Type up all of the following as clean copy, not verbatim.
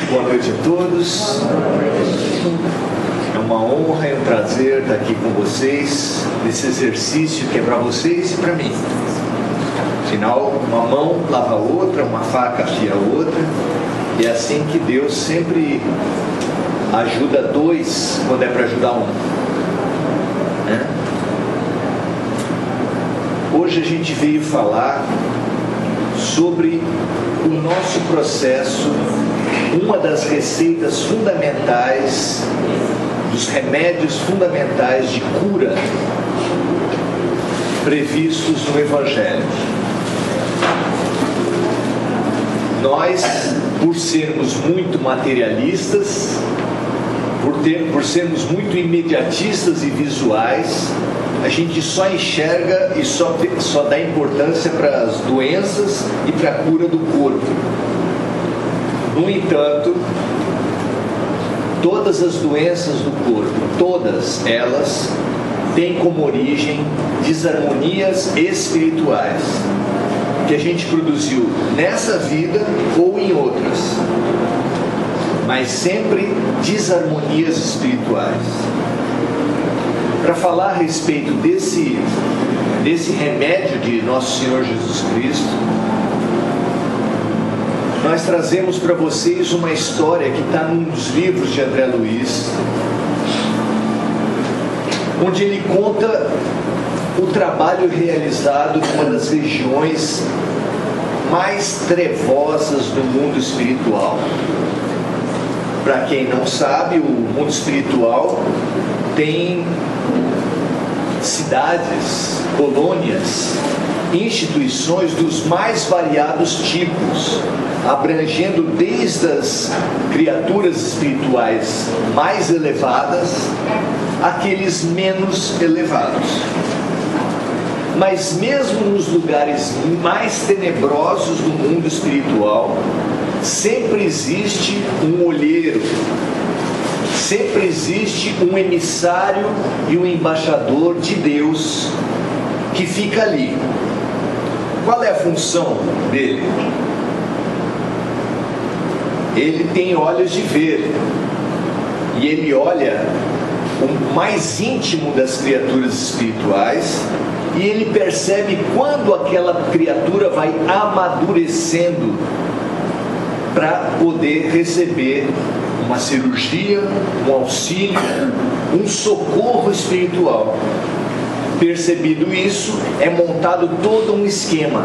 Boa noite a todos. É uma honra e um prazer estar aqui com vocês nesse exercício que é para vocês e para mim. Afinal, uma mão lava a outra, uma faca afia a outra, e é assim que Deus sempre ajuda dois quando é para ajudar um. Hoje a gente veio falar sobre o nosso processo, uma das receitas fundamentais, dos remédios fundamentais de cura previstos no Evangelho. Nós, por sermos muito materialistas, por sermos muito imediatistas e visuais, a gente só enxerga e só dá importância para as doenças e para a cura do corpo. No entanto, todas as doenças do corpo, todas elas têm como origem desarmonias espirituais que a gente produziu nessa vida ou em outras, mas sempre desarmonias espirituais. Para falar a respeito desse remédio de Nosso Senhor Jesus Cristo, nós trazemos para vocês uma história que está num dos livros de André Luiz, onde ele conta o trabalho realizado numa das regiões mais trevosas do mundo espiritual. Para quem não sabe, o mundo espiritual tem cidades, colônias, instituições dos mais variados tipos, abrangendo desde as criaturas espirituais mais elevadas àqueles menos elevados. Mas mesmo nos lugares mais tenebrosos do mundo espiritual, sempre existe um olheiro, sempre existe um emissário e um embaixador de Deus que fica ali. Qual é a função dele? Ele tem olhos de ver, e ele olha o mais íntimo das criaturas espirituais, e ele percebe quando aquela criatura vai amadurecendo para poder receber uma cirurgia, um auxílio, um socorro espiritual. Percebido isso, é montado todo um esquema.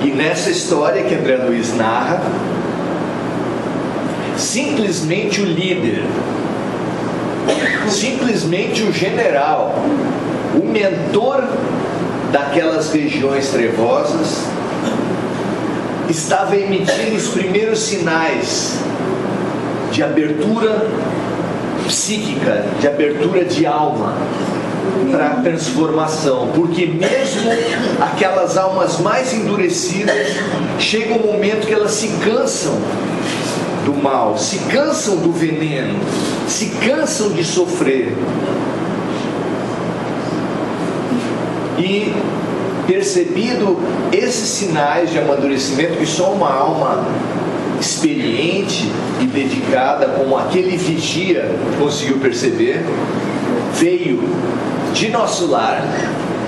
E nessa história que André Luiz narra, simplesmente o líder, simplesmente o general, o mentor daquelas regiões trevosas, estava emitindo os primeiros sinais de abertura psíquica, de abertura de alma para a transformação, porque mesmo aquelas almas mais endurecidas, chega um momento que elas se cansam do mal, se cansam do veneno, se cansam de sofrer. E percebido esses sinais de amadurecimento que só uma alma experiente e dedicada, como aquele vigia, conseguiu perceber, veio de nosso lar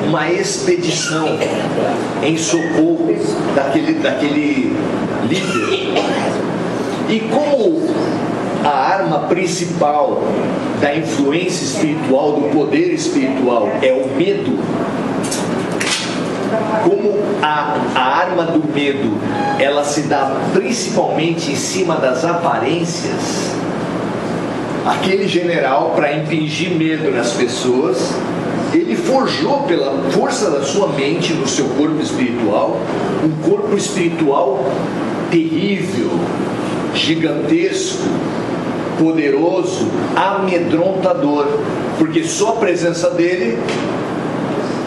uma expedição em socorro daquele líder. E como a arma principal da influência espiritual, do poder espiritual, é o medo, como a arma do medo, ela se dá principalmente em cima das aparências, aquele general, para impingir medo nas pessoas, ele forjou pela força da sua mente no seu corpo espiritual, um corpo espiritual terrível, gigantesco, poderoso, amedrontador, porque só a presença dele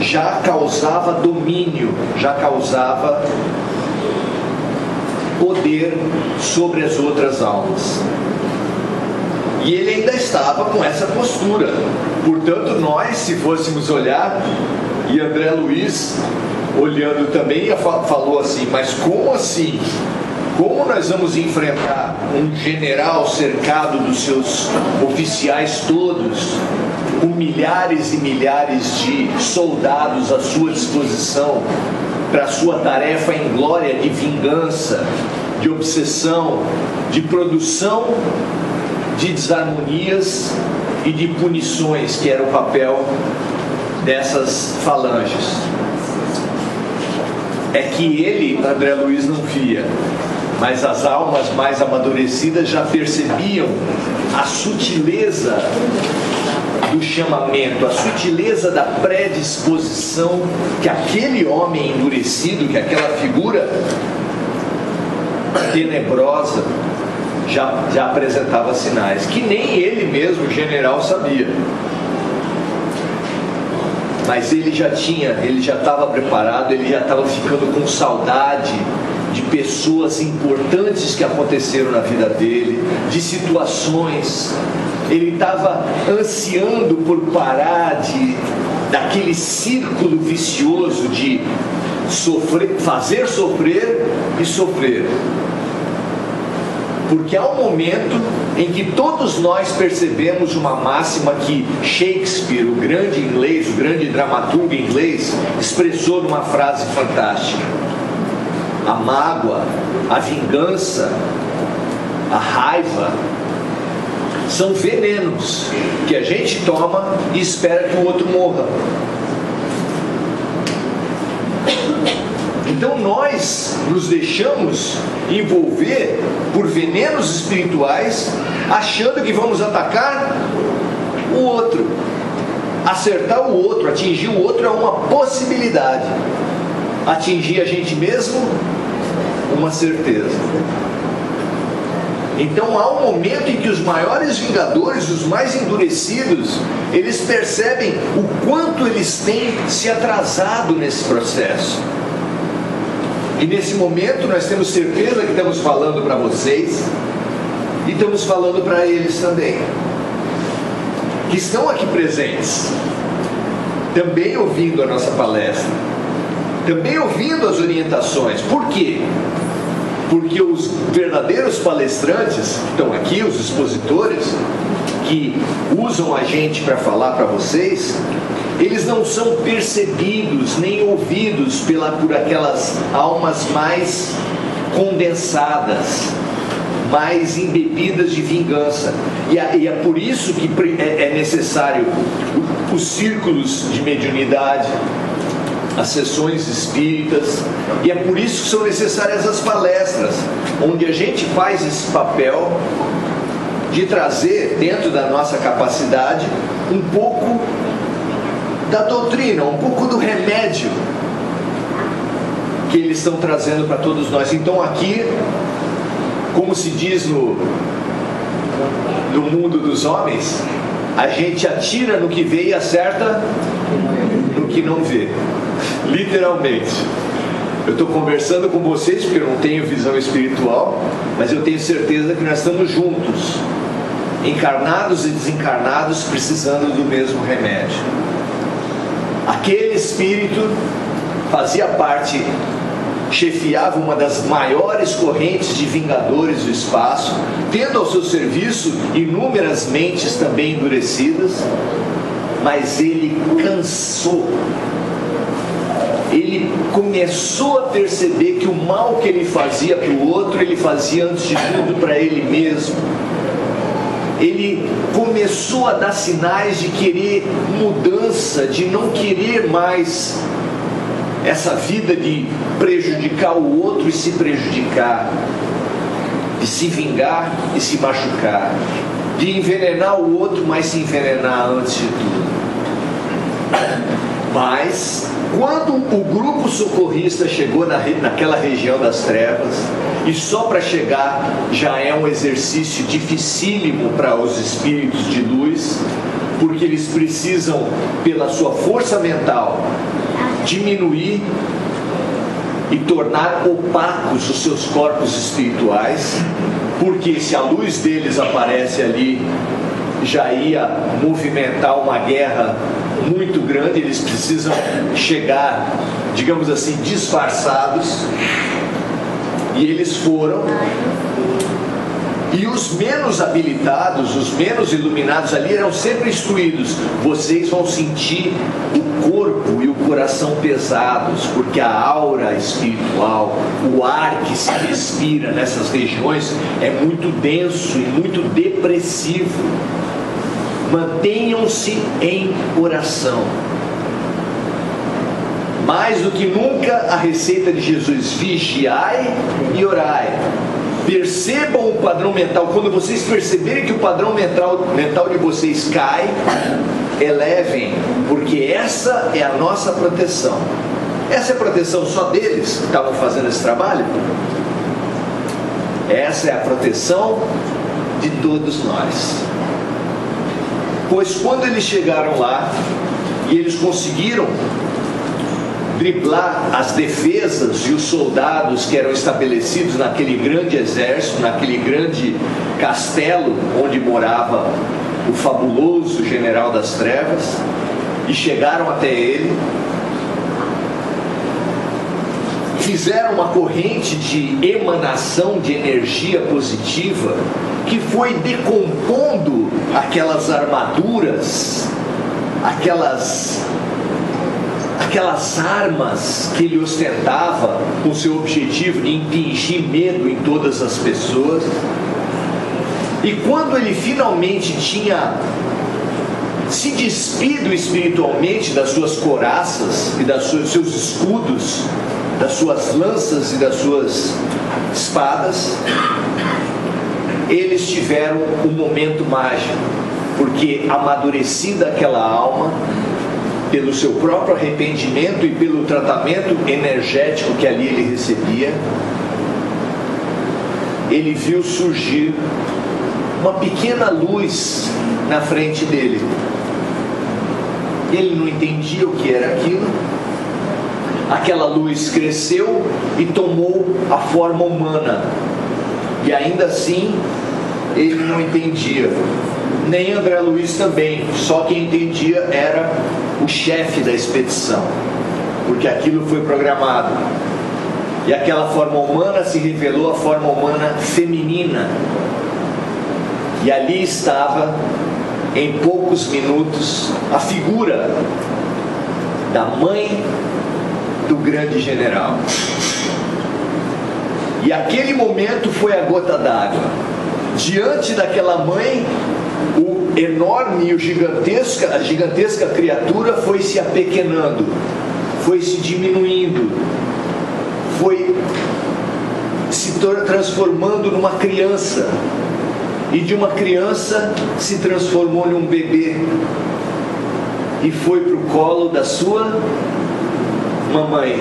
já causava domínio, já causava poder sobre as outras almas. E ele ainda estava com essa postura. Portanto, nós, se fôssemos olhar, e André Luiz, olhando também, falou assim: mas como assim? Como nós vamos enfrentar um general cercado dos seus oficiais todos, com milhares e milhares de soldados à sua disposição, para a sua tarefa em glória de vingança, de obsessão, de produção de desarmonias e de punições, que era o papel dessas falanges? É que ele, André Luiz, não via, mas as almas mais amadurecidas já percebiam a sutileza do chamamento, a sutileza da predisposição que aquele homem endurecido, que aquela figura tenebrosa já apresentava sinais, que nem ele mesmo, o general, sabia. Mas ele já estava preparado, ele já estava ficando com saudade de pessoas importantes que aconteceram na vida dele, de situações. Ele estava ansiando por parar daquele círculo vicioso de sofrer, fazer sofrer e sofrer. Porque há um momento em que todos nós percebemos uma máxima que Shakespeare, o grande inglês, o grande dramaturgo inglês, expressou numa frase fantástica: a mágoa, a vingança, a raiva são venenos que a gente toma e espera que o outro morra. Então nós nos deixamos envolver por venenos espirituais, achando que vamos atacar o outro. Acertar o outro, atingir o outro é uma possibilidade. Atingir a gente mesmo, uma certeza. Então há um momento em que os maiores vingadores, os mais endurecidos, eles percebem o quanto eles têm se atrasado nesse processo. E nesse momento nós temos certeza que estamos falando para vocês e estamos falando para eles também, que estão aqui presentes, também ouvindo a nossa palestra, também ouvindo as orientações. Por quê? Porque os verdadeiros palestrantes que estão aqui, os expositores, que usam a gente para falar para vocês, eles não são percebidos nem ouvidos por aquelas almas mais condensadas, mais embebidas de vingança. E é por isso que é necessário os círculos de mediunidade, as sessões espíritas, e é por isso que são necessárias as palestras, onde a gente faz esse papel de trazer, dentro da nossa capacidade, um pouco da doutrina, um pouco do remédio que eles estão trazendo para todos nós. Então aqui, como se diz no mundo dos homens, a gente atira no que vê e acerta no que não vê. Literalmente. Eu estou conversando com vocês porque eu não tenho visão espiritual, mas eu tenho certeza que nós estamos juntos, encarnados e desencarnados, precisando do mesmo remédio. Aquele espírito fazia parte, chefiava uma das maiores correntes de vingadores do espaço, tendo ao seu serviço inúmeras mentes também endurecidas, mas ele cansou. Ele começou a perceber que o mal que ele fazia para o outro, ele fazia antes de tudo para ele mesmo. Ele começou a dar sinais de querer mudança, de não querer mais essa vida de prejudicar o outro e se prejudicar, de se vingar e se machucar, de envenenar o outro, mas se envenenar antes de tudo. Mas quando o grupo socorrista chegou naquela região das trevas, e só para chegar já é um exercício dificílimo para os espíritos de luz, porque eles precisam, pela sua força mental, diminuir e tornar opacos os seus corpos espirituais, porque se a luz deles aparece ali, já ia movimentar uma guerra muito grande. Eles precisam chegar, digamos assim, disfarçados. E eles foram, e os menos habilitados, os menos iluminados ali eram sempre instruídos: vocês vão sentir o corpo e o coração pesados, porque a aura espiritual, o ar que se respira nessas regiões é muito denso e muito depressivo. Mantenham-se em oração. Mais do que nunca, a receita de Jesus: vigiai e orai. Percebam o padrão mental. Quando vocês perceberem que o padrão mental de vocês cai, elevem, porque essa é a nossa proteção. Essa é a proteção só deles que estavam fazendo esse trabalho? Essa é a proteção de todos nós. Pois quando eles chegaram lá e eles conseguiram driblar as defesas e os soldados que eram estabelecidos naquele grande exército, naquele grande castelo onde morava o fabuloso general das trevas, e chegaram até ele, fizeram uma corrente de emanação de energia positiva que foi decompondo aquelas armaduras, aquelas armas que ele ostentava, com seu objetivo de impingir medo em todas as pessoas. E quando ele finalmente tinha se despido espiritualmente das suas couraças e seus escudos, das suas lanças e das suas espadas, eles tiveram um momento mágico, porque amadurecida aquela alma, pelo seu próprio arrependimento e pelo tratamento energético que ali ele recebia, ele viu surgir uma pequena luz na frente dele. Ele não entendia o que era aquilo. Aquela luz cresceu e tomou a forma humana, e ainda assim ele não entendia. Nem André Luiz também. Só quem entendia era o chefe da expedição, porque aquilo foi programado. E aquela forma humana se revelou a forma humana feminina, e ali estava, em poucos minutos, a figura da mãe do grande general. E aquele momento foi a gota d'água. Diante daquela mãe, o enorme e a gigantesca criatura foi se apequenando, foi se diminuindo, foi se transformando numa criança, e de uma criança se transformou num bebê, e foi para o colo da sua mamãe.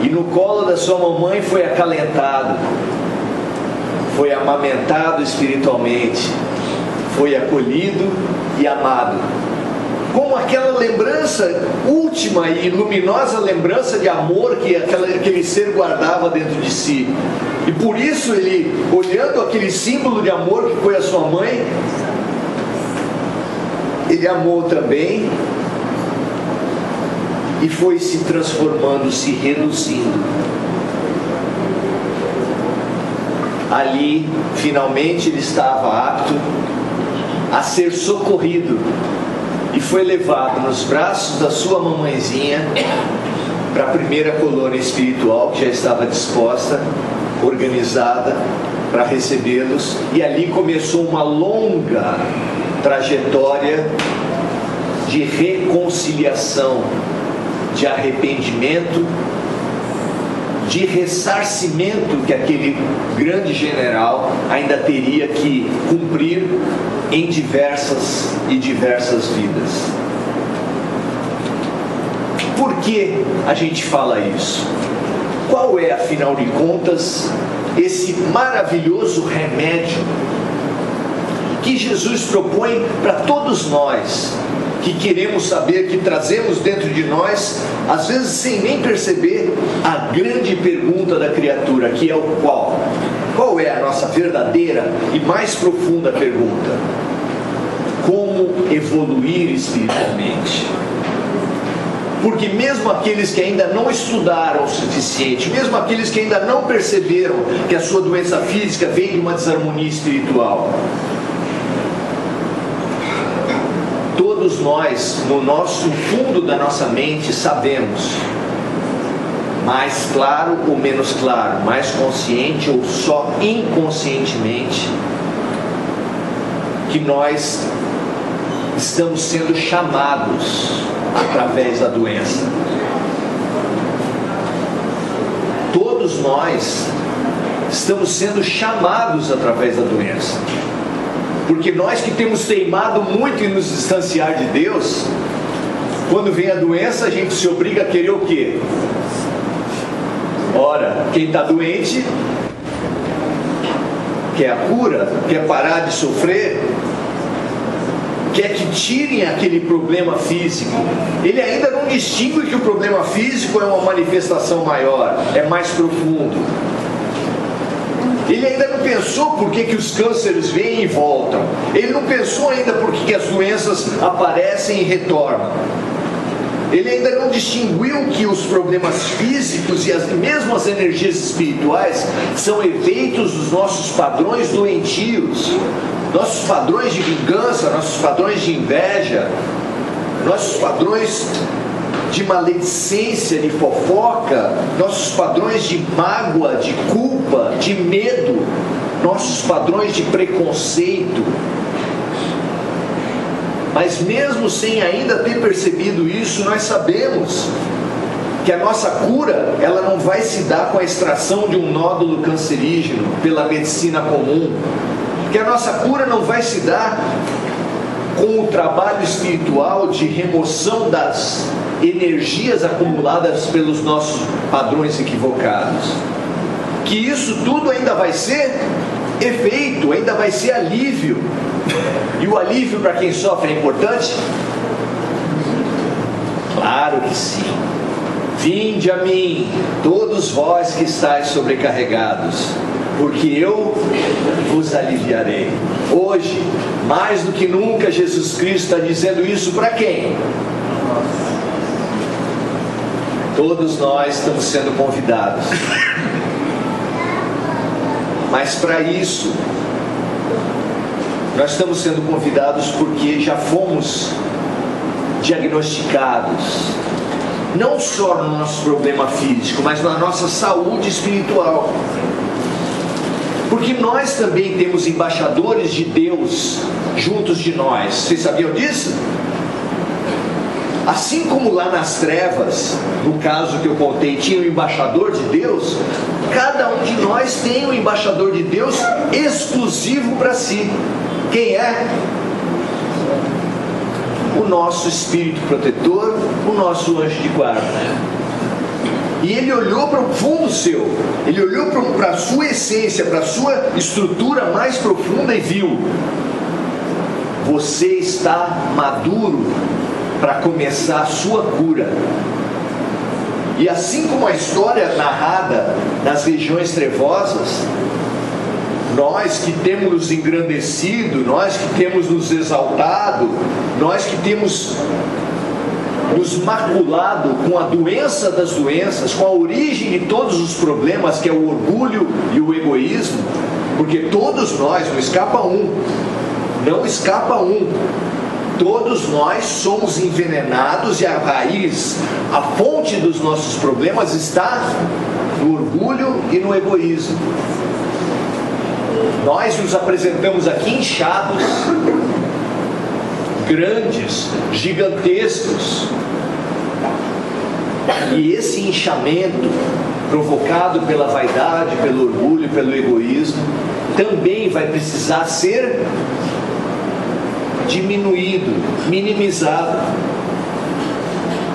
E no colo da sua mamãe foi acalentado, foi amamentado espiritualmente, foi acolhido e amado, como aquela lembrança, última e luminosa lembrança de amor que aquele ser guardava dentro de si. E por isso ele, olhando aquele símbolo de amor que foi a sua mãe, ele amou também, e foi se transformando, se reduzindo. Ali, finalmente, ele estava apto a ser socorrido, e foi levado nos braços da sua mamãezinha para a primeira colônia espiritual, que já estava disposta, organizada para recebê-los. E ali começou uma longa trajetória de reconciliação, de arrependimento, de ressarcimento que aquele grande general ainda teria que cumprir em diversas vidas. Por que a gente fala isso? Qual é, afinal de contas, esse maravilhoso remédio que Jesus propõe para todos nós, que queremos saber, que trazemos dentro de nós, às vezes sem nem perceber, a grande pergunta da criatura, que é o qual? Qual é a nossa verdadeira e mais profunda pergunta? Como evoluir espiritualmente? Porque mesmo aqueles que ainda não estudaram o suficiente, mesmo aqueles que ainda não perceberam que a sua doença física vem de uma desarmonia espiritual, todos nós, no fundo da nossa mente, sabemos, mais claro ou menos claro, mais consciente ou só inconscientemente, que nós estamos sendo chamados através da doença. Todos nós estamos sendo chamados através da doença. Porque nós que temos teimado muito em nos distanciar de Deus, quando vem a doença, a gente se obriga a querer o quê? Ora, quem está doente quer a cura, quer parar de sofrer, quer que tirem aquele problema físico. Ele ainda não distingue que o problema físico é uma manifestação maior, é mais profundo. Ele ainda não pensou por que os cânceres vêm e voltam. Ele não pensou ainda por que as doenças aparecem e retornam. Ele ainda não distinguiu que os problemas físicos e mesmo as energias espirituais são efeitos dos nossos padrões doentios, nossos padrões de vingança, nossos padrões de inveja, nossos padrões de maledicência, de fofoca, nossos padrões de mágoa, de culpa, de medo, nossos padrões de preconceito. Mas mesmo sem ainda ter percebido isso, nós sabemos que a nossa cura, ela não vai se dar com a extração de um nódulo cancerígeno pela medicina comum, que a nossa cura não vai se dar com o trabalho espiritual de remoção das energias acumuladas pelos nossos padrões equivocados, que isso tudo ainda vai ser efeito, ainda vai ser alívio. E o alívio para quem sofre é importante? Claro que sim. Vinde a mim, todos vós que estáis sobrecarregados, porque eu vos aliviarei. Hoje, mais do que nunca, Jesus Cristo está dizendo isso para quem? Todos nós estamos sendo convidados. Mas para isso, nós estamos sendo convidados porque já fomos diagnosticados, não só no nosso problema físico, mas na nossa saúde espiritual. Porque nós também temos embaixadores de Deus juntos de nós. Vocês sabiam disso? Assim como lá nas trevas, no caso que eu contei, tinha um embaixador de Deus, cada um de nós tem um embaixador de Deus exclusivo para si. Quem é? O nosso espírito protetor, o nosso anjo de guarda. E ele olhou para o fundo seu, ele olhou para a sua essência, para a sua estrutura mais profunda e viu: você está maduro para começar a sua cura. E assim como a história narrada nas regiões trevosas, nós que temos nos engrandecido, nós que temos nos exaltado, nós que temos nos maculado com a doença das doenças, com a origem de todos os problemas, que é o orgulho e o egoísmo, porque todos nós, não escapa um, todos nós somos envenenados, e a raiz, a fonte dos nossos problemas está no orgulho e no egoísmo. Nós nos apresentamos aqui inchados, grandes, gigantescos, e esse inchamento provocado pela vaidade, pelo orgulho, pelo egoísmo, também vai precisar ser diminuído, minimizado.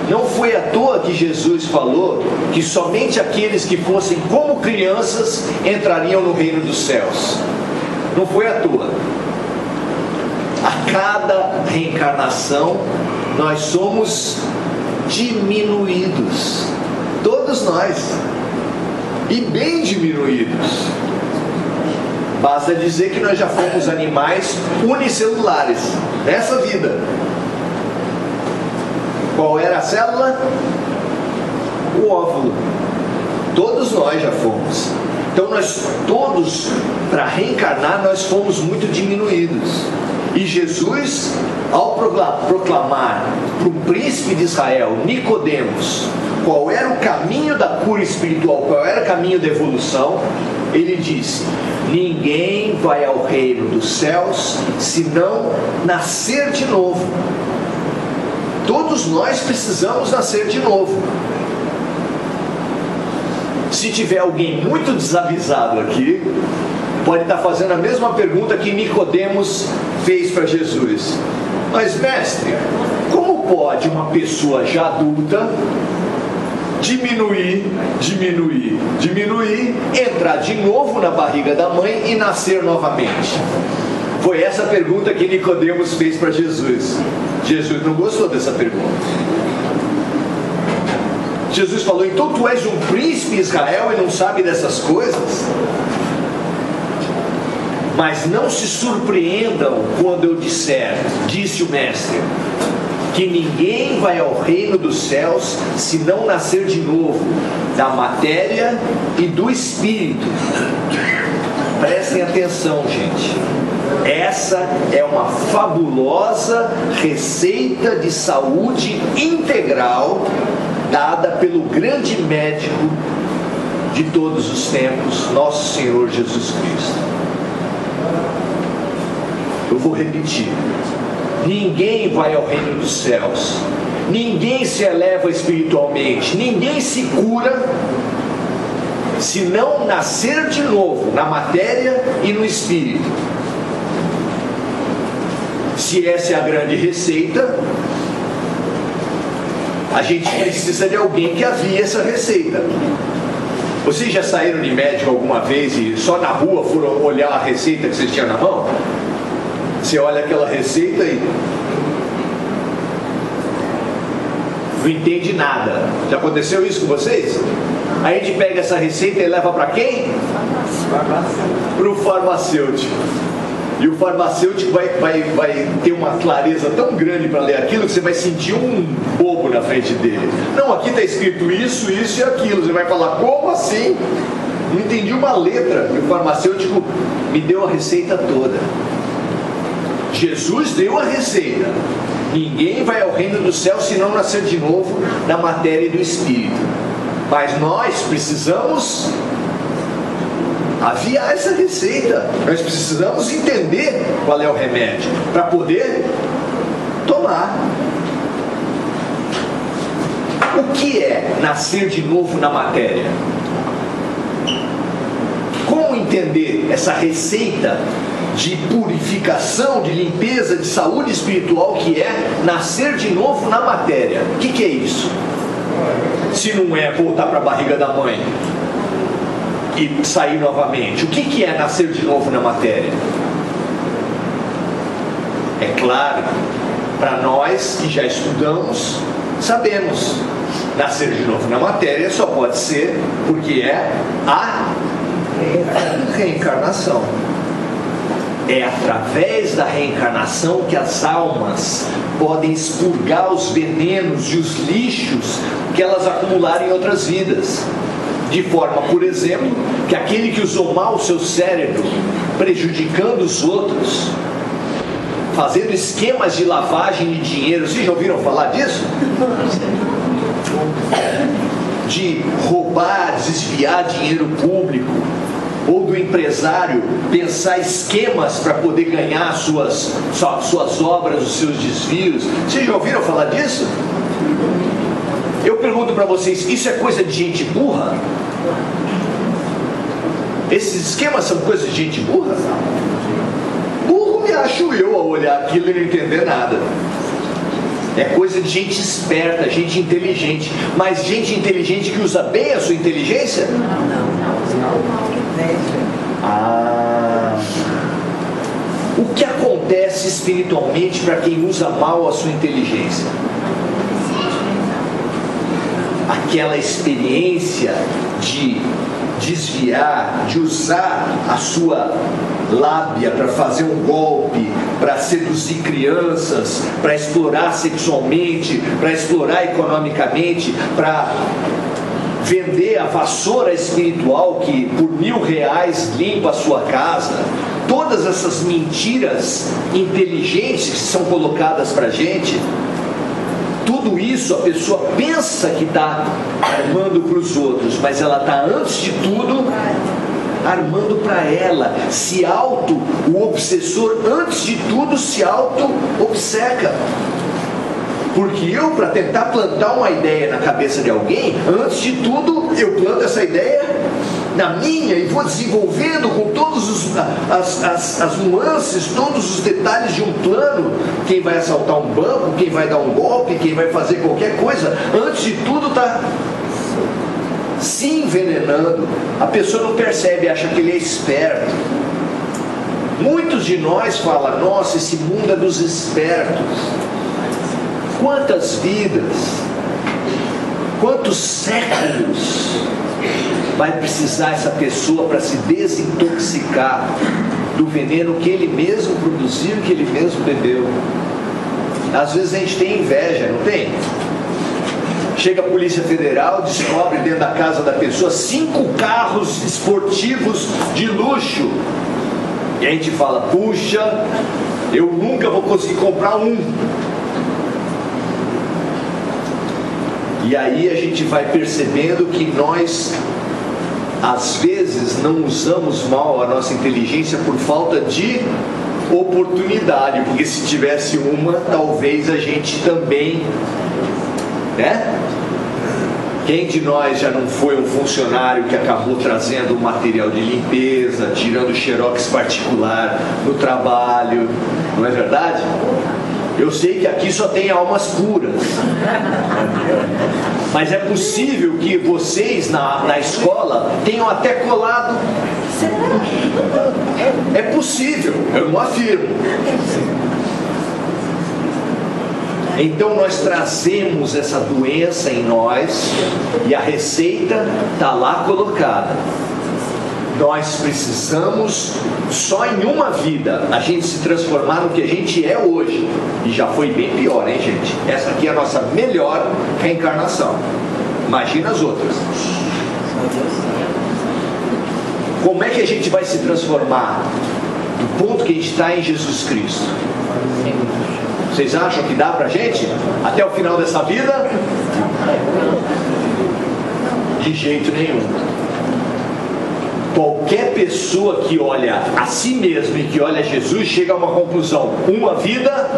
Não foi à toa que Jesus falou que somente aqueles que fossem como crianças entrariam no reino dos céus. Não foi à toa. A cada reencarnação nós somos diminuídos, todos nós, e bem diminuídos. Basta dizer que nós já fomos animais unicelulares nessa vida. Qual era a célula? O óvulo. Todos nós já fomos. Então nós todos, para reencarnar, nós fomos muito diminuídos. E Jesus, ao proclamar para o príncipe de Israel, Nicodemos, qual era o caminho da cura espiritual, qual era o caminho da evolução, ele disse: ninguém vai ao reino dos céus se não nascer de novo. Todos nós precisamos nascer de novo. Se tiver alguém muito desavisado aqui, pode estar fazendo a mesma pergunta que Nicodemos fez para Jesus: mas mestre, como pode uma pessoa já adulta diminuir, entrar de novo na barriga da mãe e nascer novamente? Foi essa pergunta que Nicodemos fez para Jesus. Jesus não gostou dessa pergunta. Jesus falou: então tu és um príncipe de Israel e não sabe dessas coisas? Mas não se surpreendam quando eu disser, disse o mestre, que ninguém vai ao reino dos céus se não nascer de novo da matéria e do espírito. Prestem atenção, gente. Essa é uma fabulosa receita de saúde integral dada pelo grande médico de todos os tempos, nosso Senhor Jesus Cristo. Eu vou repetir: ninguém vai ao reino dos céus, ninguém se eleva espiritualmente, ninguém se cura se não nascer de novo na matéria e no espírito. Se essa é a grande receita, a gente precisa de alguém que avie essa receita. Vocês já saíram de médico alguma vez e só na rua foram olhar a receita que vocês tinham na mão? Você olha aquela receita e não entende nada. Já aconteceu isso com vocês? Aí a gente pega essa receita e leva para quem? Para o farmacêutico. E o farmacêutico vai ter uma clareza tão grande para ler aquilo que você vai sentir um bobo na frente dele. Não, aqui está escrito isso, isso e aquilo. Você vai falar: como assim? Não entendi uma letra. E o farmacêutico me deu a receita toda. Jesus deu a receita: ninguém vai ao reino do céu se não nascer de novo da matéria e do espírito. Mas nós precisamos aviar essa receita. Nós precisamos entender qual é o remédio para poder tomar. O que é nascer de novo na matéria? Como entender essa receita de purificação, de limpeza, de saúde espiritual que é nascer de novo na matéria? O que é isso? Se não é voltar para a barriga da mãe e sair novamente, o que é nascer de novo na matéria? É claro, para nós que já estudamos, sabemos, nascer de novo na matéria só pode ser porque é a reencarnação. É através da reencarnação que as almas podem expurgar os venenos e os lixos que elas acumularam em outras vidas. De forma, por exemplo, que aquele que usou mal o seu cérebro, prejudicando os outros, fazendo esquemas de lavagem de dinheiro, vocês já ouviram falar disso? De roubar, desviar dinheiro público, ou do empresário pensar esquemas para poder ganhar suas obras, os seus desvios. Vocês já ouviram falar disso? Eu pergunto para vocês: isso é coisa de gente burra? Esses esquemas são coisa de gente burra? Burro me acho eu ao olhar aquilo e não entender nada. É coisa de gente esperta, gente inteligente. Mas gente inteligente que usa bem a sua inteligência? O que acontece espiritualmente para quem usa mal a sua inteligência? Aquela experiência de desviar, de usar a sua lábia para fazer um golpe, para seduzir crianças, para explorar sexualmente, para explorar economicamente, para vender a vassoura espiritual que por R$1.000 limpa a sua casa. Todas essas mentiras inteligentes que são colocadas para a gente, tudo isso a pessoa pensa que está armando para os outros, mas ela está, antes de tudo, armando para ela. O obsessor, antes de tudo, se auto-obceca. Porque eu, para tentar plantar uma ideia na cabeça de alguém, antes de tudo, eu planto essa ideia na minha e vou desenvolvendo com todas as nuances, todos os detalhes de um plano. Quem vai assaltar um banco, quem vai dar um golpe, quem vai fazer qualquer coisa, antes de tudo está se envenenando. A pessoa não percebe, acha que ele é esperto. Muitos de nós falam: nossa, esse mundo é dos espertos. Quantas vidas, quantos séculos vai precisar essa pessoa para se desintoxicar do veneno que ele mesmo produziu, que ele mesmo bebeu? Às vezes a gente tem inveja, não tem? Chega a Polícia Federal, descobre dentro da casa da pessoa 5 carros esportivos de luxo, e a gente fala: puxa, eu nunca vou conseguir comprar um. E aí a gente vai percebendo que nós, às vezes, não usamos mal a nossa inteligência por falta de oportunidade, porque se tivesse uma, talvez a gente também, né? Quem de nós já não foi um funcionário que acabou trazendo um material de limpeza, tirando xerox particular no trabalho, não é verdade? Eu sei que aqui só tem almas puras, mas é possível que vocês na escola tenham até colado. É possível, eu não afirmo. Então nós trazemos essa doença em nós e a receita está lá colocada. Nós precisamos, só em uma vida, a gente se transformar no que a gente é hoje. E já foi bem pior, hein, gente? Essa aqui é a nossa melhor reencarnação. Imagina as outras. Como é que a gente vai se transformar do ponto que a gente está em Jesus Cristo? Vocês acham que dá pra gente? Até o final dessa vida? De jeito nenhum. Qualquer pessoa que olha a si mesmo e que olha Jesus chega a uma conclusão: uma vida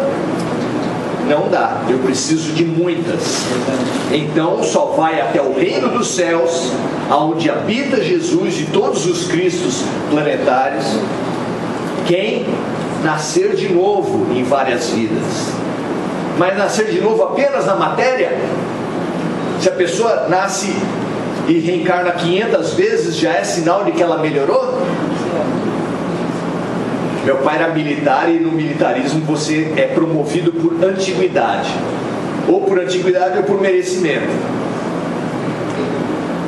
não dá, eu preciso de muitas. Então só vai até o reino dos céus, aonde habita Jesus e todos os Cristos planetários, quem nascer de novo em várias vidas. Mas nascer de novo apenas na matéria? Se a pessoa nasce e reencarna 500 vezes, já é sinal de que ela melhorou? Meu pai era militar e no militarismo você é promovido por antiguidade, ou por antiguidade ou por merecimento.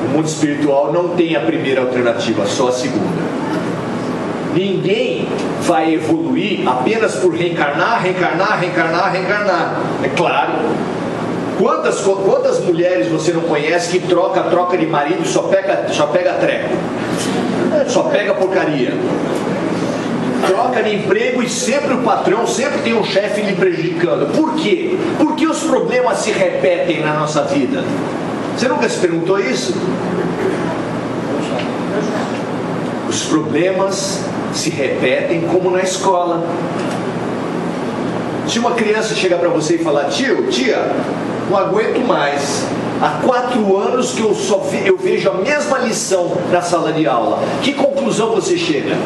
O mundo espiritual não tem a primeira alternativa, só a segunda. Ninguém vai evoluir apenas por reencarnar. É claro. Quantas mulheres você não conhece que troca de marido e só pega treco, só pega porcaria, troca de emprego e sempre o patrão, sempre tem um chefe lhe prejudicando? Por quê? Porque os problemas se repetem na nossa vida. Você nunca se perguntou isso? Os problemas se repetem como na escola. Se uma criança chega para você e fala: tia, não aguento mais, há 4 anos que eu vejo a mesma lição na sala de aula, que conclusão você chega?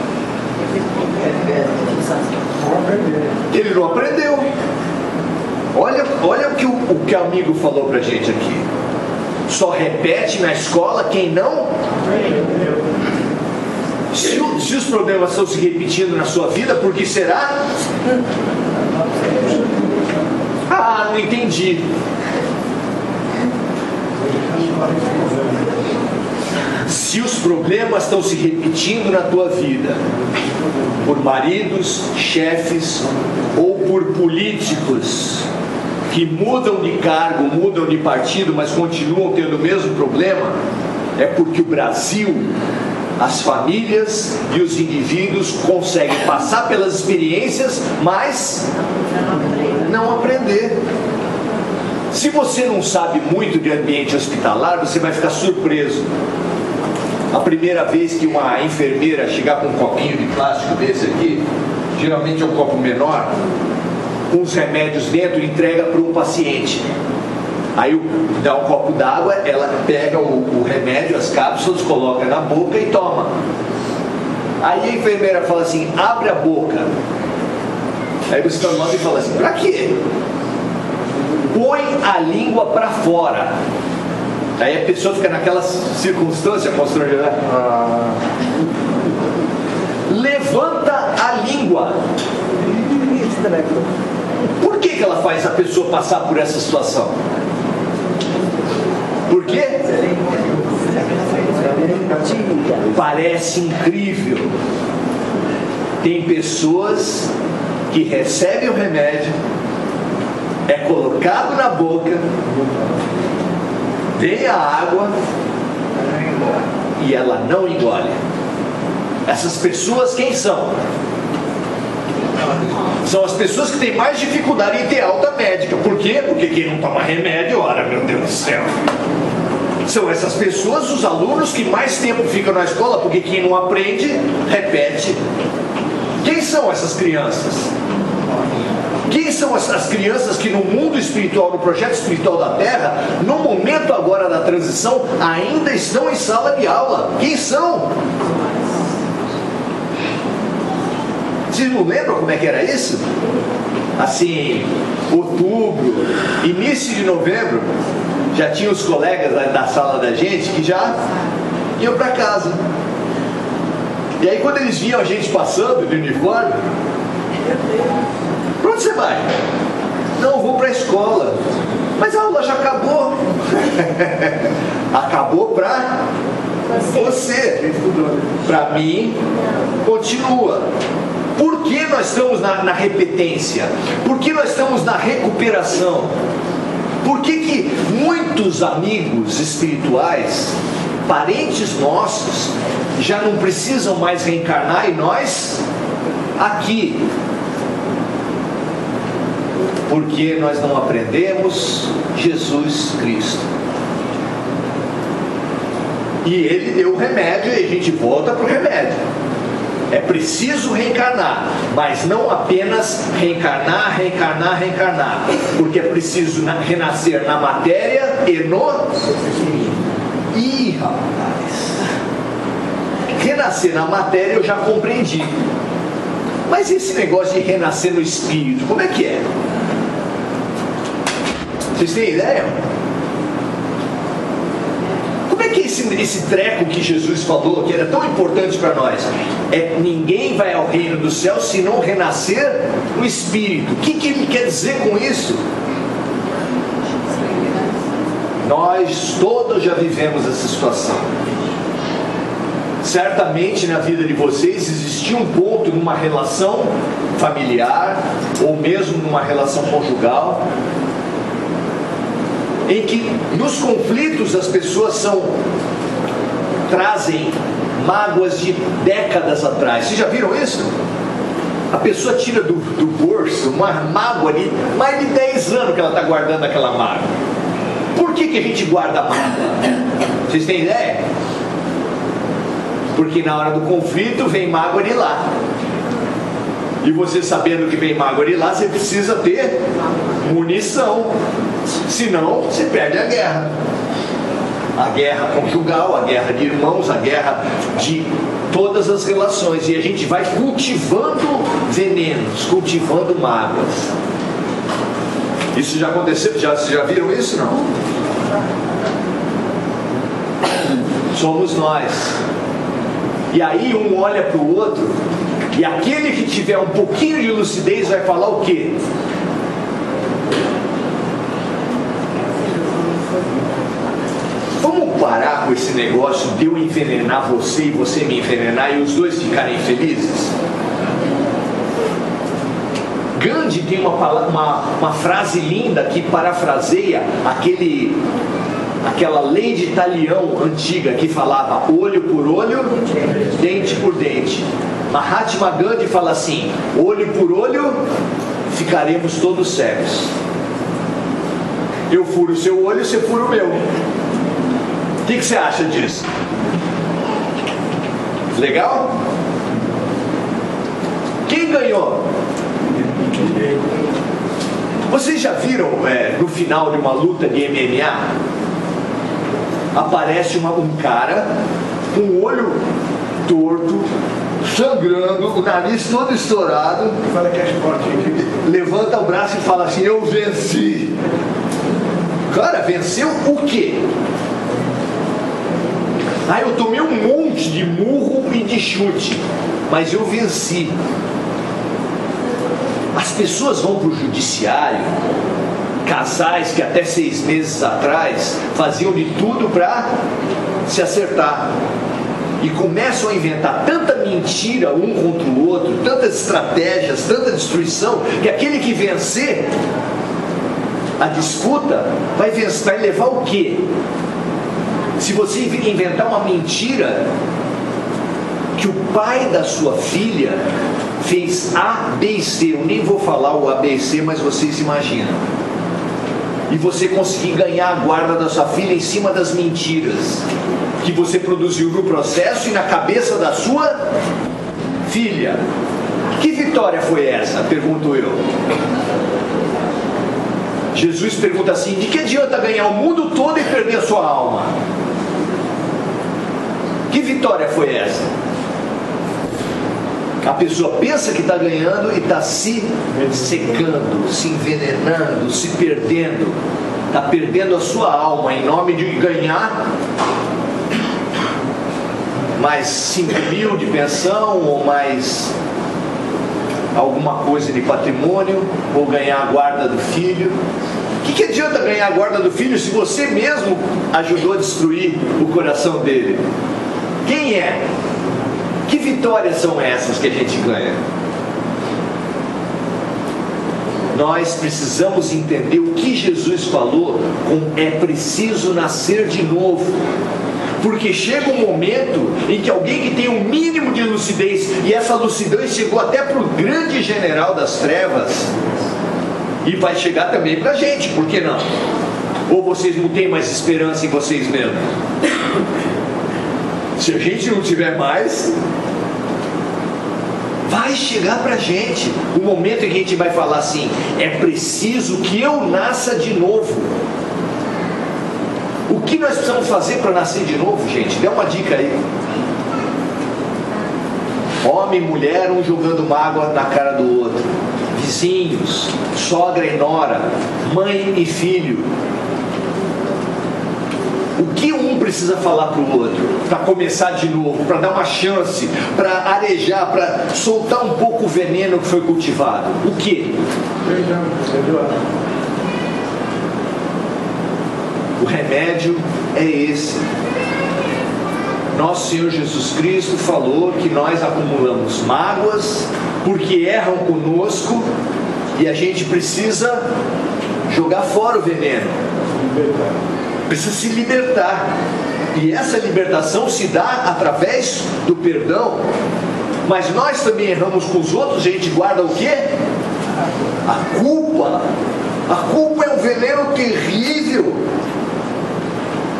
Ele não aprendeu. Olha o que o amigo falou pra gente aqui. Só repete na escola quem não aprendeu. Se os problemas estão se repetindo na sua vida, por que será? Não entendi. Se os problemas estão se repetindo na tua vida, por maridos, chefes ou por políticos que mudam de cargo, mudam de partido, mas continuam tendo o mesmo problema, é porque o Brasil, as famílias e os indivíduos conseguem passar pelas experiências, mas não aprender. Se você não sabe muito de ambiente hospitalar, você vai ficar surpreso. A primeira vez que uma enfermeira chegar com um copinho de plástico desse aqui, geralmente é um copo menor, com os remédios dentro, entrega para um paciente. Aí dá um copo d'água, ela pega o remédio, as cápsulas, coloca na boca e toma. Aí a enfermeira fala assim: abre a boca. Aí você está e fala assim: para quê? Põe a língua para fora. Aí a pessoa fica naquela circunstância constrangedora. Levanta a língua. Por que ela faz a pessoa passar por essa situação? Por quê? Parece incrível. Tem pessoas que recebem o remédio, é colocado na boca, vem a água e ela não engole. Essas pessoas quem são? São as pessoas que têm mais dificuldade em ter alta médica. Por quê? Porque quem não toma remédio, ora, meu Deus do céu. São essas pessoas, os alunos que mais tempo ficam na escola, porque quem não aprende, repete. Quem são essas crianças? Quem são as crianças que no mundo espiritual, no projeto espiritual da Terra, no momento agora da transição, ainda estão em sala de aula? Quem são? Vocês não lembram como é que era isso? Assim, outubro, início de novembro, já tinha os colegas da sala da gente que já iam para casa. E aí quando eles viam a gente passando de uniforme: para onde você vai? Não, vou para a escola. Mas a aula já acabou. Acabou para você. Para mim, continua. Por que nós estamos na repetência? Por que nós estamos na recuperação? Por que muitos amigos espirituais, parentes nossos, já não precisam mais reencarnar e nós aqui? Porque nós não aprendemos Jesus Cristo. E Ele deu o remédio e a gente volta para o remédio. É preciso reencarnar, mas não apenas reencarnar, porque é preciso renascer na matéria e no... Ih, rapaz! Renascer na matéria eu já compreendi. Mas esse negócio de renascer no espírito, como é que é? Vocês têm ideia? Como é que esse treco que Jesus falou, que era tão importante para nós, ninguém vai ao reino do céu se não renascer no espírito? O que ele quer dizer com isso? Nós todos já vivemos essa situação. Certamente na vida de vocês existia um ponto numa relação familiar ou mesmo numa relação conjugal em que nos conflitos as pessoas trazem mágoas de décadas atrás. Vocês já viram isso? A pessoa tira do bolso uma mágoa de mais de 10 anos que ela está guardando aquela mágoa. Por que a gente guarda mágoa? Vocês têm ideia? Porque na hora do conflito vem mágoa de lá. E você sabendo que vem mágoa de lá, você precisa ter munição. Senão, você perde a guerra. A guerra conjugal, a guerra de irmãos, a guerra de todas as relações. E a gente vai cultivando venenos, cultivando mágoas. Isso já aconteceu? Vocês já viram isso? Não? Somos nós. E aí um olha para o outro, e aquele que tiver um pouquinho de lucidez vai falar o quê? parar com esse negócio de eu envenenar você e você me envenenar e os dois ficarem felizes? Gandhi tem uma frase linda que parafraseia aquela lei de Talião antiga que falava olho por olho, dente por dente. Mahatma Gandhi fala assim: olho por olho, ficaremos todos cegos. Eu furo o seu olho, você fura o meu. O que você acha disso? Legal? Quem ganhou? Vocês já viram no final de uma luta de MMA? Aparece um cara com o olho torto, sangrando, o nariz todo estourado. Fala que é esporte. Levanta o braço e fala assim: eu venci. Cara, venceu o quê? Eu tomei um monte de murro e de chute, mas eu venci. As pessoas vão para o judiciário, casais que até 6 meses atrás faziam de tudo para se acertar, e começam a inventar tanta mentira um contra o outro, tantas estratégias, tanta destruição, que aquele que vencer a disputa vai levar o quê? Se você inventar uma mentira que o pai da sua filha fez A, B e C, eu nem vou falar o A, B e C, mas vocês imaginam, e você conseguir ganhar a guarda da sua filha em cima das mentiras que você produziu no processo e na cabeça da sua filha, que vitória foi essa? Pergunto eu. Jesus pergunta assim: de que adianta ganhar o mundo todo e perder a sua alma? Que vitória foi essa? A pessoa pensa que está ganhando e está se secando, se envenenando, se perdendo. Está perdendo a sua alma em nome de ganhar mais 5.000 de pensão, ou mais alguma coisa de patrimônio, ou ganhar a guarda do filho. O que adianta ganhar a guarda do filho se você mesmo ajudou a destruir o coração dele? Quem é? Que vitórias são essas que a gente ganha? Nós precisamos entender o que Jesus falou com é preciso nascer de novo. Porque chega um momento em que alguém que tem um mínimo de lucidez, e essa lucidez chegou até para o grande general das trevas, e vai chegar também para a gente, por que não? Ou vocês não têm mais esperança em vocês mesmos? Se a gente não tiver mais, vai chegar para a gente o momento em que a gente vai falar assim: é preciso que eu nasça de novo. O que nós precisamos fazer para nascer de novo, gente? Dê uma dica aí. Homem e mulher, um jogando mágoa na cara do outro. Vizinhos, sogra e nora, mãe e filho. O que um precisa falar para o outro para começar de novo, para dar uma chance, para arejar, para soltar um pouco o veneno que foi cultivado? O que? O remédio é esse. Nosso Senhor Jesus Cristo falou que nós acumulamos mágoas porque erram conosco, e a gente precisa jogar fora o veneno, precisa se libertar, e essa libertação se dá através do perdão. Mas nós também erramos com os outros, a gente guarda o quê? A culpa. A culpa é um veneno terrível,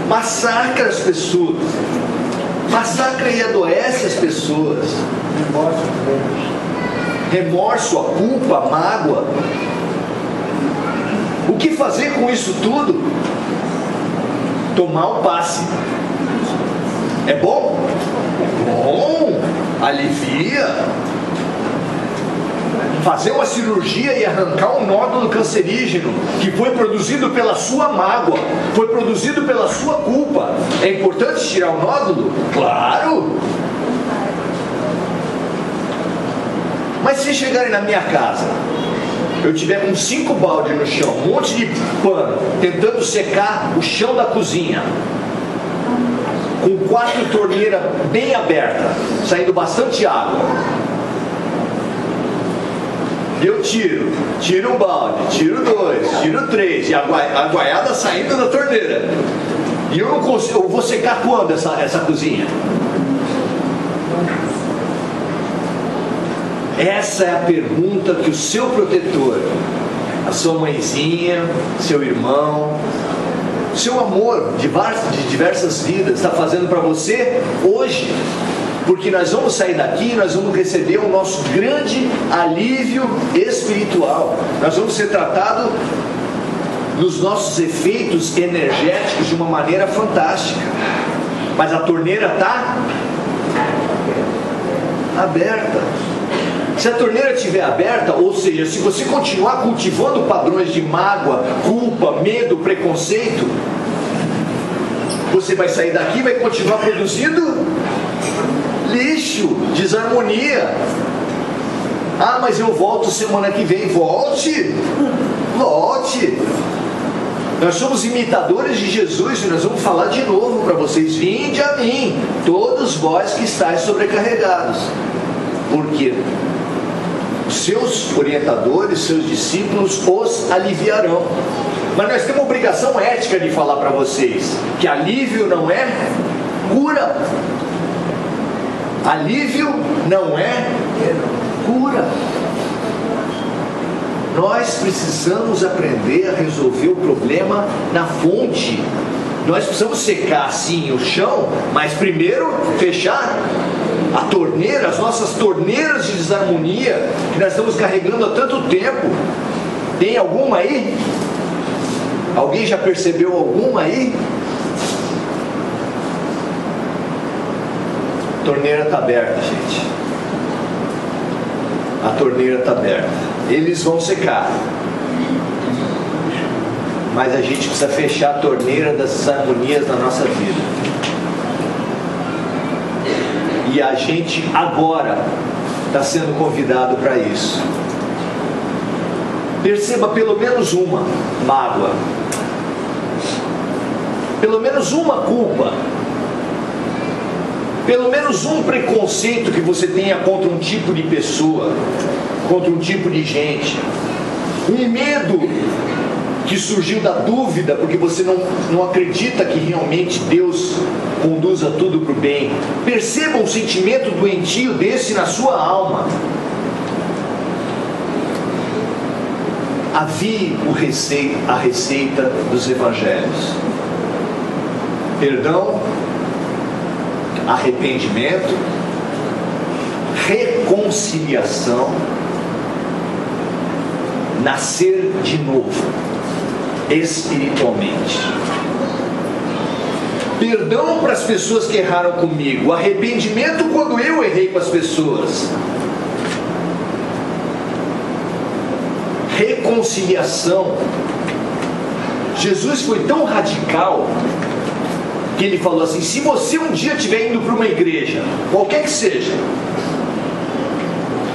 massacra as pessoas, massacra e adoece as pessoas. Remorso, a culpa, a mágoa. O que fazer com isso tudo? Tomar um passe. É bom? Bom, alivia. Fazer uma cirurgia e arrancar um nódulo cancerígeno que foi produzido pela sua mágoa, foi produzido pela sua culpa. É importante tirar o nódulo? Claro! Mas se chegarem na minha casa, eu tiver com 5 baldes no chão, um monte de pano, tentando secar o chão da cozinha, com 4 torneiras bem abertas, saindo bastante água. Eu tiro um balde, tiro 2, tiro 3, e a guaiada saindo da torneira. E eu não consigo, eu vou secar quando essa cozinha? Essa é a pergunta que o seu protetor, a sua mãezinha, seu irmão, seu amor de diversas vidas está fazendo para você hoje. Porque nós vamos sair daqui, nós vamos receber o nosso grande alívio espiritual. Nós vamos ser tratados nos nossos efeitos energéticos de uma maneira fantástica. Mas a torneira está aberta. Se a torneira estiver aberta, ou seja, se você continuar cultivando padrões de mágoa, culpa, medo, preconceito, você vai sair daqui e vai continuar produzindo lixo, desarmonia. Ah, mas eu volto semana que vem. Volte. Nós somos imitadores de Jesus e nós vamos falar de novo para vocês: vinde a mim, todos vós que estáis sobrecarregados. Por quê? Seus orientadores, seus discípulos os aliviarão. Mas nós temos uma obrigação ética de falar para vocês que alívio não é cura. Alívio não é cura. Nós precisamos aprender a resolver o problema na fonte. Nós precisamos secar sim o chão, mas primeiro fechar a torneira, as nossas torneiras de desarmonia que nós estamos carregando há tanto tempo. Tem alguma aí? Alguém já percebeu alguma aí? A torneira está aberta, gente. A torneira está aberta. Eles vão secar. Mas a gente precisa fechar a torneira das desarmonias na nossa vida. E a gente agora está sendo convidado para isso. Perceba pelo menos uma mágoa, pelo menos uma culpa, pelo menos um preconceito que você tenha contra um tipo de pessoa, contra um tipo de gente, um medo que surgiu da dúvida, porque você não acredita que realmente Deus conduza tudo para o bem. Perceba um sentimento doentio desse na sua alma. Havia a receita dos evangelhos: perdão, arrependimento, reconciliação, nascer de novo espiritualmente. Perdão para as pessoas que erraram comigo, arrependimento quando eu errei com as pessoas, reconciliação. Jesus foi tão radical que ele falou assim: se você um dia estiver indo para uma igreja, qualquer que seja,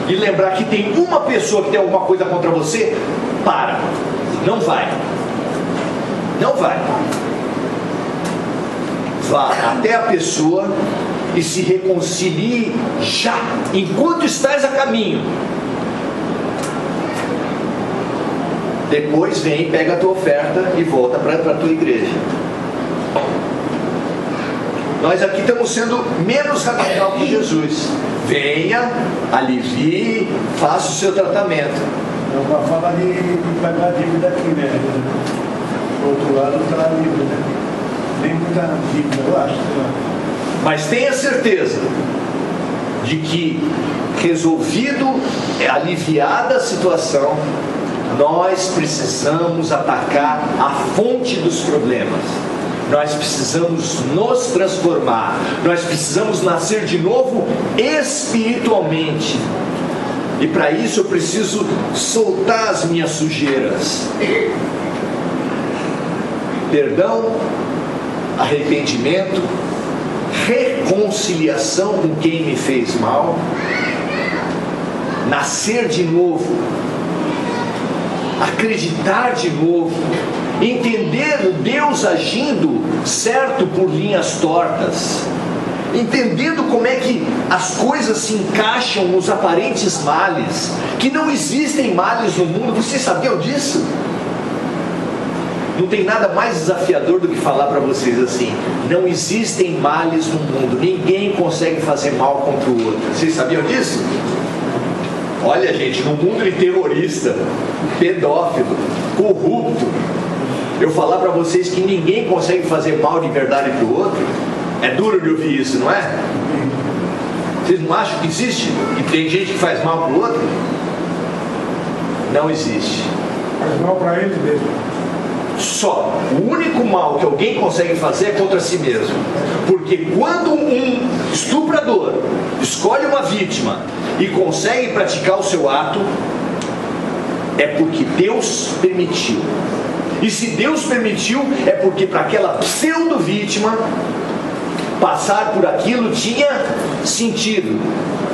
e lembrar que tem uma pessoa que tem alguma coisa contra você, para, não vai. Não vai. Vá até a pessoa e se reconcilie já, enquanto estás a caminho. Depois vem, pega a tua oferta e volta para a tua igreja. Nós aqui estamos sendo menos radical que Jesus. Venha, alivie, faça o seu tratamento. Não vai falar de pagar dívida aqui, né? Do outro lado está livre, né? Nem muita dívida, eu acho. Mas tenha certeza de que, resolvido, aliviada a situação, nós precisamos atacar a fonte dos problemas. Nós precisamos nos transformar. Nós precisamos nascer de novo espiritualmente. E para isso eu preciso soltar as minhas sujeiras. Perdão, arrependimento, reconciliação com quem me fez mal, nascer de novo, acreditar de novo entender Deus agindo certo por linhas tortas, entendendo como é que as coisas se encaixam nos aparentes males, que não existem males no mundo. Vocês sabiam disso? Não tem nada mais desafiador do que falar para vocês assim: não existem males no mundo, ninguém consegue fazer mal contra o outro. Vocês sabiam disso? Olha, gente, no mundo de terrorista, pedófilo, corrupto, eu falar para vocês que ninguém consegue fazer mal de verdade para o outro, é duro de ouvir isso, não é? Vocês não acham que existe? E tem gente que faz mal para o outro? Não existe. Faz mal para ele mesmo. Só o único mal que alguém consegue fazer é contra si mesmo. Porque quando um estuprador escolhe uma vítima e consegue praticar o seu ato, é porque Deus permitiu. E se Deus permitiu, é porque para aquela pseudo-vítima passar por aquilo tinha sentido,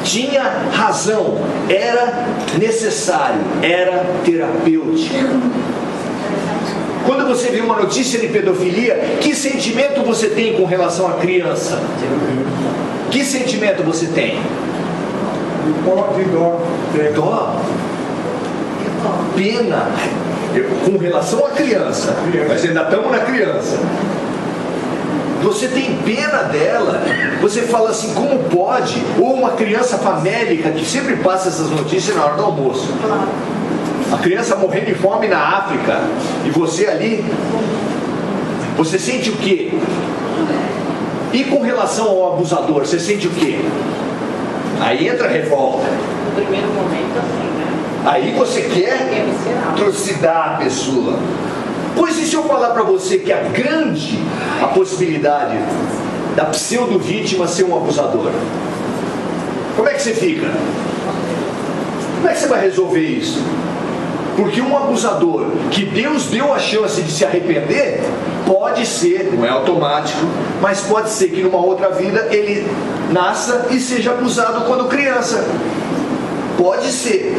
tinha razão, era necessário, era terapêutico. Quando você vê uma notícia de pedofilia, que sentimento você tem com relação à criança? Que sentimento você tem? De dó. Dó? Pena. Com relação à criança, mas ainda estamos na criança. Você tem pena dela. Você fala assim: como pode? Ou uma criança famélica, que sempre passa essas notícias na hora do almoço. A criança morrendo de fome na África, e você ali, você sente o quê? E com relação ao abusador, você sente o quê? Aí entra a revolta. No primeiro momento, assim, né? Aí você quer trucidar a pessoa. Pois e se eu falar para você que a possibilidade da pseudo-vítima ser um abusador? Como é que você fica? Como é que você vai resolver isso? Porque um abusador que Deus deu a chance de se arrepender, pode ser, não é automático, mas pode ser que numa outra vida ele nasça e seja abusado quando criança. Pode ser.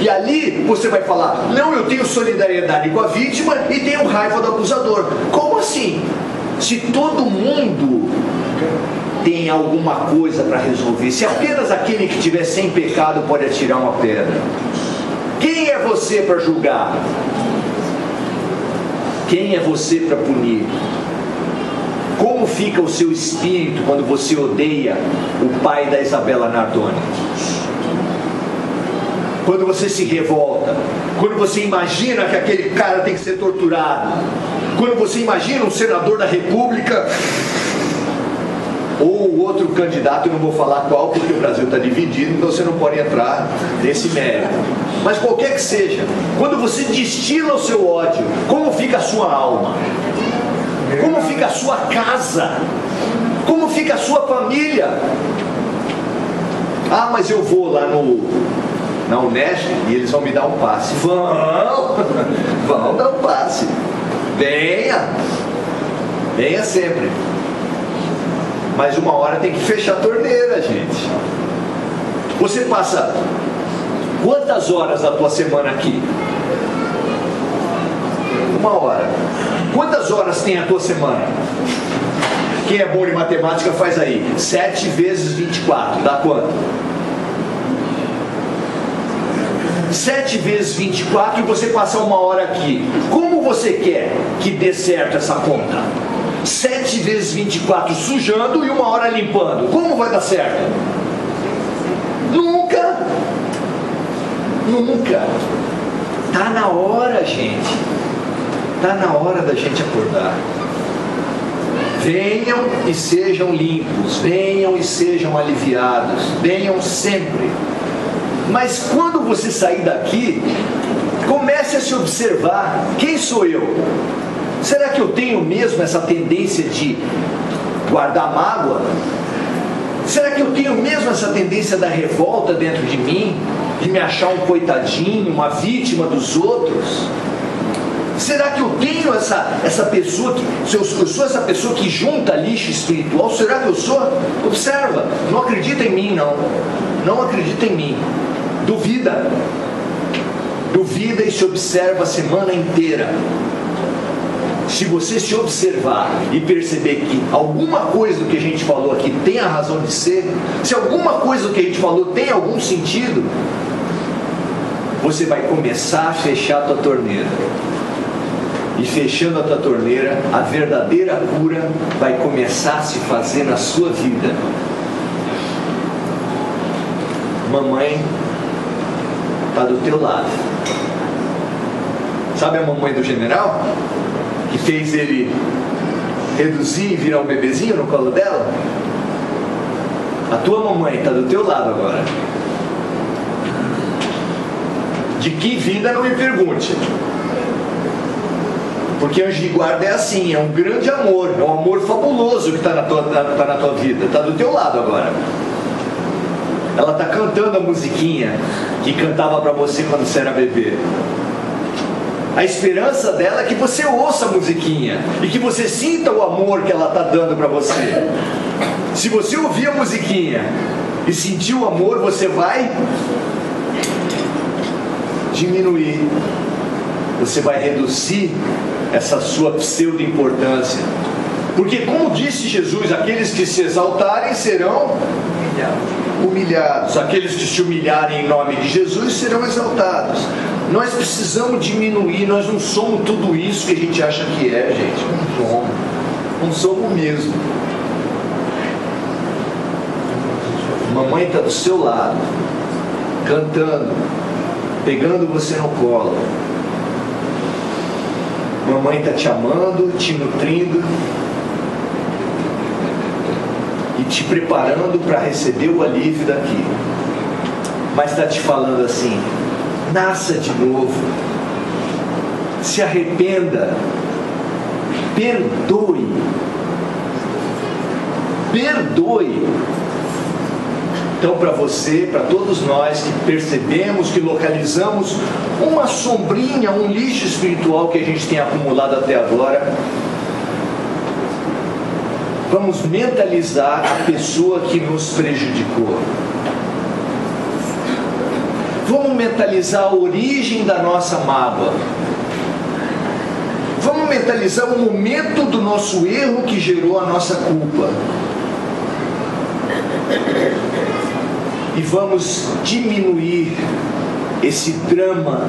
E ali você vai falar: não, eu tenho solidariedade com a vítima e tenho raiva do abusador. Como assim? Se todo mundo tem alguma coisa para resolver, se apenas aquele que estiver sem pecado pode atirar uma pedra, quem é você para julgar? Quem é você para punir? Como fica o seu espírito quando você odeia o pai da Isabela Nardoni? Quando você se revolta, quando você imagina que aquele cara tem que ser torturado, quando você imagina um senador da República ou outro candidato, eu não vou falar qual, porque o Brasil está dividido, então você não pode entrar nesse mérito, mas qualquer que seja, quando você destila o seu ódio, como fica a sua alma? Como fica a sua casa? Como fica a sua família? Ah, mas eu vou lá na Unesp e eles vão me dar um passe. Vão dar um passe. Venha sempre. Mas uma hora tem que fechar a torneira, gente. Você passa quantas horas da tua semana aqui? 1 hora. Quantas horas tem a tua semana? Quem é bom de matemática faz aí. 7 vezes 24, dá quanto? 7 vezes 24 e você passa 1 hora aqui. Como você quer que dê certo essa conta? 7 vezes 24 sujando e 1 hora limpando. Como vai dar certo? Nunca. Tá na hora, gente. Tá na hora da gente acordar. Venham e sejam limpos. Venham e sejam aliviados. Venham sempre. Mas quando você sair daqui, comece a se observar: quem sou eu? Será que eu tenho mesmo essa tendência de guardar mágoa? Será que eu tenho mesmo essa tendência da revolta dentro de mim? De me achar um coitadinho, uma vítima dos outros? Será que eu tenho essa pessoa eu sou essa pessoa que junta lixo espiritual? Será que eu sou? Observa, não acredita em mim não. Não acredita em mim. Duvida e se observa a semana inteira. Se você se observar e perceber que alguma coisa do que a gente falou aqui tem a razão de ser, se alguma coisa do que a gente falou tem algum sentido, você vai começar a fechar a tua torneira. E fechando a tua torneira, a verdadeira cura vai começar a se fazer na sua vida. Mamãe está do teu lado. Sabe a mamãe do general? Que fez ele reduzir e virar um bebezinho no colo dela? A tua mamãe está do teu lado agora. De que vida, não me pergunte. Porque anjo de guarda é assim, é um grande amor, é um amor fabuloso que está na tua vida, está do teu lado agora. Ela está cantando a musiquinha que cantava para você quando você era bebê. A esperança dela é que você ouça a musiquinha e que você sinta o amor que ela está dando para você. Se você ouvir a musiquinha e sentir o amor, você vai diminuir, você vai reduzir essa sua pseudo-importância. Porque, como disse Jesus, aqueles que se exaltarem serão humilhados. Aqueles que se humilharem em nome de Jesus serão exaltados. Nós precisamos diminuir, nós não somos tudo isso que a gente acha que é, gente. Não somos mesmo. Mamãe está do seu lado, cantando, pegando você no colo. Mamãe está te amando, te nutrindo e te preparando para receber o alívio daqui. Mas está te falando assim: nasça de novo, se arrependa, perdoe. Então, para você, para todos nós que percebemos, que localizamos uma sombrinha, um lixo espiritual que a gente tem acumulado até agora, vamos mentalizar a pessoa que nos prejudicou. Vamos mentalizar a origem da nossa mágoa. Vamos mentalizar o momento do nosso erro que gerou a nossa culpa. E vamos diminuir esse drama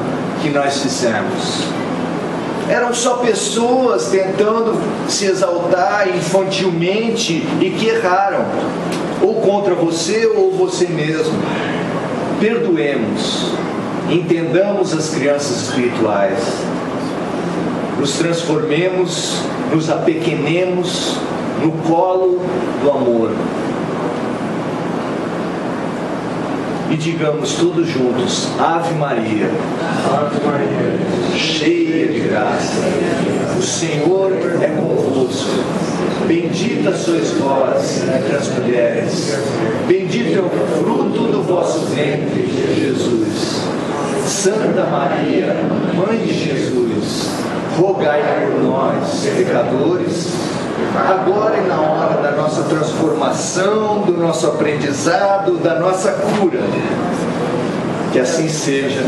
que nós fizemos. Eram só pessoas tentando se exaltar infantilmente e que erraram, ou contra você ou você mesmo. Perdoemos, entendamos as crianças espirituais, nos transformemos, nos apequenemos no colo do amor. E digamos todos juntos: Ave Maria, Ave Maria, cheia de graça, o Senhor é convosco. Bendita sois vós entre as mulheres, bendito é o fruto do vosso ventre, Jesus. Santa Maria, Mãe de Jesus, rogai por nós, pecadores, agora e na hora da nossa transformação, do nosso aprendizado, da nossa cura. Que assim seja,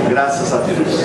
graças a Deus.